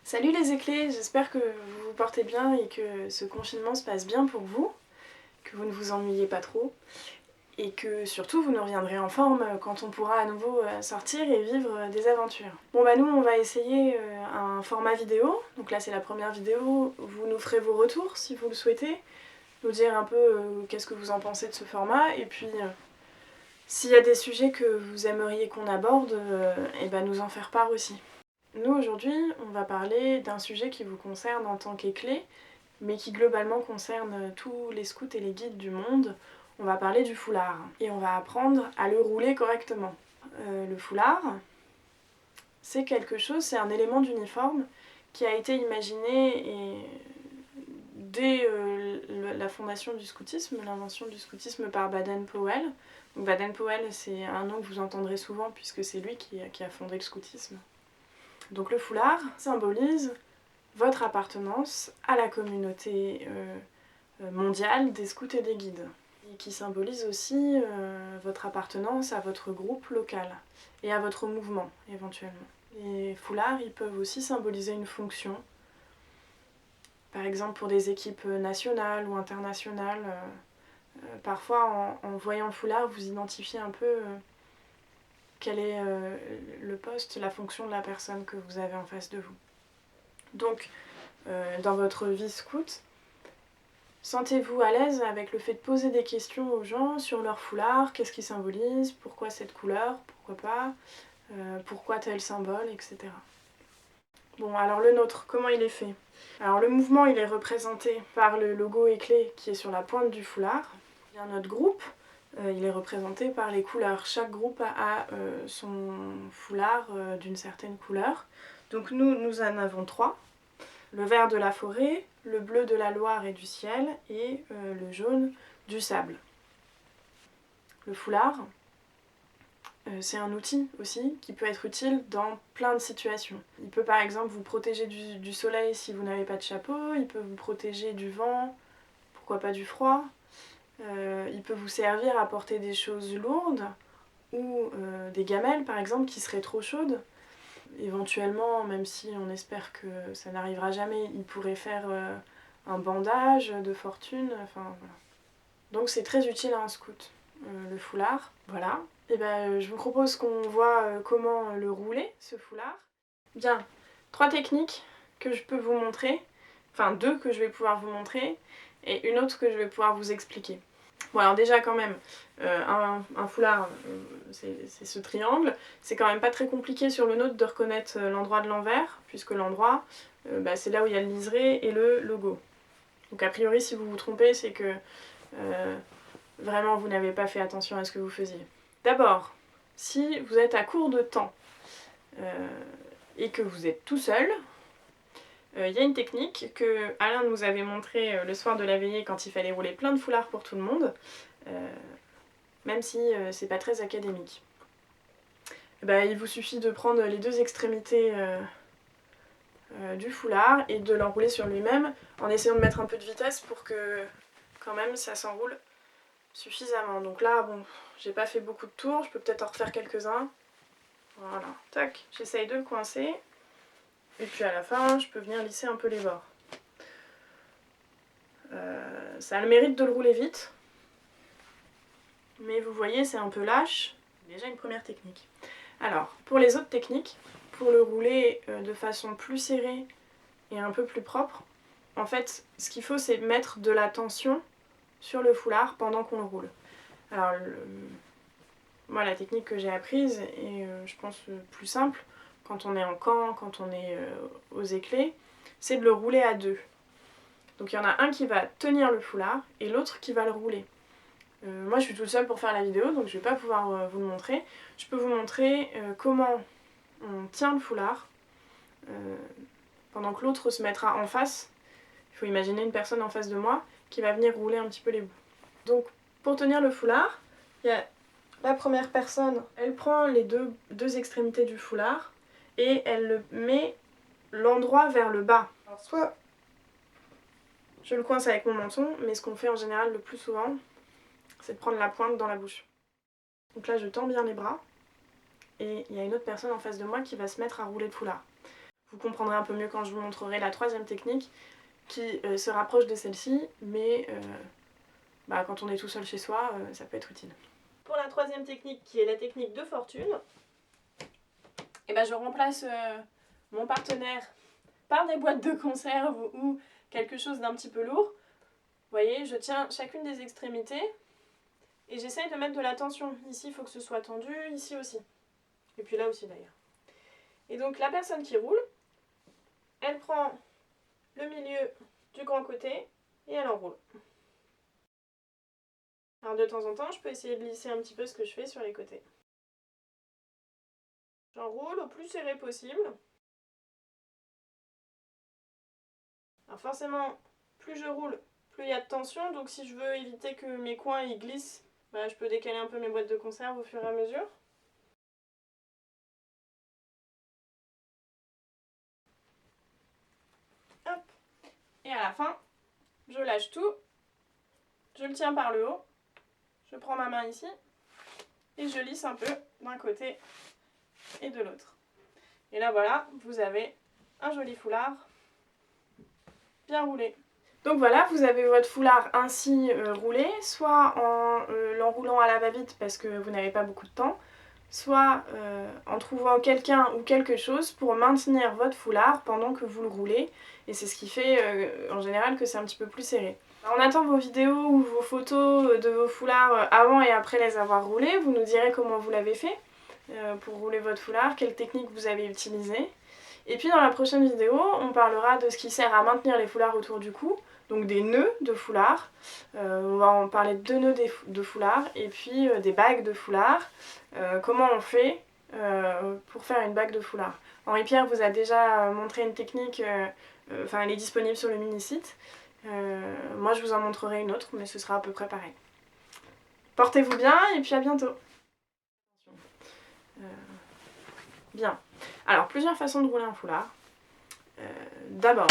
Salut les éclés, j'espère que vous vous portez bien et que ce confinement se passe bien pour vous, que vous ne vous ennuyez pas trop et que surtout vous nous reviendrez en forme quand on pourra à nouveau sortir et vivre des aventures. Bon bah nous on va essayer un format vidéo, donc là c'est la première vidéo, vous nous ferez vos retours si vous le souhaitez, nous dire un peu qu'est-ce que vous en pensez de ce format et puis s'il y a des sujets que vous aimeriez qu'on aborde, et bah nous en faire part aussi. Nous aujourd'hui, on va parler d'un sujet qui vous concerne en tant qu'éclé, mais qui globalement concerne tous les scouts et les guides du monde. On va parler du foulard et on va apprendre à le rouler correctement. Le foulard, c'est quelque chose, c'est un élément d'uniforme qui a été imaginé dès la fondation du scoutisme, l'invention du scoutisme par Baden-Powell. Donc Baden-Powell, c'est un nom que vous entendrez souvent puisque c'est lui qui a fondé le scoutisme. Donc le foulard symbolise votre appartenance à la communauté mondiale des scouts et des guides, et qui symbolise aussi votre appartenance à votre groupe local et à votre mouvement éventuellement. Les foulards, ils peuvent aussi symboliser une fonction, par exemple pour des équipes nationales ou internationales. Parfois en voyant le foulard, vous identifiez un peu quel est le poste, la fonction de la personne que vous avez en face de vous. Donc, dans votre vie scout, sentez-vous à l'aise avec le fait de poser des questions aux gens sur leur foulard, qu'est-ce qu'il symbolise, pourquoi cette couleur, pourquoi pas, pourquoi tel symbole, etc. Bon, alors le nôtre, comment il est fait? Alors le mouvement, il est représenté par le logo éclé qui est sur la pointe du foulard. Bien, notre groupe, il est représenté par les couleurs. Chaque groupe a son foulard d'une certaine couleur. Donc nous en avons 3. Le vert de la forêt, le bleu de la Loire et du ciel, et le jaune du sable. Le foulard, c'est un outil aussi qui peut être utile dans plein de situations. Il peut par exemple vous protéger du soleil si vous n'avez pas de chapeau, il peut vous protéger du vent, pourquoi pas du froid. Il peut vous servir à porter des choses lourdes ou des gamelles par exemple qui seraient trop chaudes. Éventuellement, même si on espère que ça n'arrivera jamais, il pourrait faire un bandage de fortune, enfin voilà. Donc c'est très utile à un scout, le foulard. Voilà. Et ben je vous propose qu'on voit comment le rouler, ce foulard. Bien, 3 techniques que je peux vous montrer, enfin 2 que je vais pouvoir vous montrer, et une autre que je vais pouvoir vous expliquer. Bon alors déjà quand même, un foulard, c'est ce triangle. C'est quand même pas très compliqué sur le nôtre de reconnaître l'endroit de l'envers, puisque l'endroit, c'est là où il y a le liseré et le logo. Donc a priori si vous vous trompez, c'est que vraiment vous n'avez pas fait attention à ce que vous faisiez. D'abord, si vous êtes à court de temps et que vous êtes tout seul, il y a une technique que Alain nous avait montrée le soir de la veillée quand il fallait rouler plein de foulards pour tout le monde, même si c'est pas très académique. Il vous suffit de prendre les 2 extrémités du foulard et de l'enrouler sur lui-même en essayant de mettre un peu de vitesse pour que quand même ça s'enroule suffisamment. Donc là, bon, j'ai pas fait beaucoup de tours, je peux peut-être en refaire quelques-uns. Voilà, tac, j'essaye de le coincer. Et puis à la fin, je peux venir lisser un peu les bords. Ça a le mérite de le rouler vite. Mais vous voyez, c'est un peu lâche. Déjà une première technique. Alors, pour les autres techniques, pour le rouler de façon plus serrée et un peu plus propre, en fait, ce qu'il faut, c'est mettre de la tension sur le foulard pendant qu'on le roule. Alors, moi, la technique que j'ai apprise, et je pense plus simple, quand on est en camp, quand on est aux éclés, c'est de le rouler à 2. Donc il y en a un qui va tenir le foulard et l'autre qui va le rouler. Moi je suis toute seule pour faire la vidéo, donc je vais pas pouvoir vous le montrer. Je peux vous montrer comment on tient le foulard pendant que l'autre se mettra en face. Il faut imaginer une personne en face de moi qui va venir rouler un petit peu les bouts. Donc pour tenir le foulard, il y a la première personne, elle prend les deux extrémités du foulard et elle met l'endroit vers le bas. Alors soit je le coince avec mon menton, mais ce qu'on fait en général le plus souvent, c'est de prendre la pointe dans la bouche. Donc là je tends bien les bras et il y a une autre personne en face de moi qui va se mettre à rouler le foulard. Vous comprendrez un peu mieux quand je vous montrerai la troisième technique qui se rapproche de celle-ci, mais quand on est tout seul chez soi, ça peut être utile. Pour la troisième technique, qui est la technique de fortune, je remplace mon partenaire par des boîtes de conserve ou quelque chose d'un petit peu lourd. Vous voyez, je tiens chacune des extrémités et j'essaye de mettre de la tension. Ici, il faut que ce soit tendu, ici aussi. Et puis là aussi d'ailleurs. Et donc la personne qui roule, elle prend le milieu du grand côté et elle enroule. Alors de temps en temps, je peux essayer de lisser un petit peu ce que je fais sur les côtés. J'enroule au plus serré possible. Alors forcément, plus je roule, plus il y a de tension. Donc si je veux éviter que mes coins ils glissent, je peux décaler un peu mes boîtes de conserve au fur et à mesure. Hop. Et à la fin, je lâche tout. Je le tiens par le haut. Je prends ma main ici. Et je lisse un peu d'un côté et de l'autre. Et là voilà, vous avez un joli foulard bien roulé. Donc voilà, vous avez votre foulard ainsi roulé, soit en l'enroulant à la va-vite parce que vous n'avez pas beaucoup de temps, soit en trouvant quelqu'un ou quelque chose pour maintenir votre foulard pendant que vous le roulez. Et c'est ce qui fait en général que c'est un petit peu plus serré. On attend vos vidéos ou vos photos de vos foulards avant et après les avoir roulés. Vous nous direz comment vous l'avez fait pour rouler votre foulard, quelle technique vous avez utilisée. Et puis dans la prochaine vidéo, on parlera de ce qui sert à maintenir les foulards autour du cou, donc des nœuds de foulard. On va en parler de 2 nœuds de foulard et puis des bagues de foulard. Comment on fait pour faire une bague de foulard. Henri-Pierre vous a déjà montré une technique, elle est disponible sur le mini-site. Moi je vous en montrerai une autre, mais ce sera à peu près pareil. Portez-vous bien et puis à bientôt. Bien. Alors, plusieurs façons de rouler un foulard. D'abord,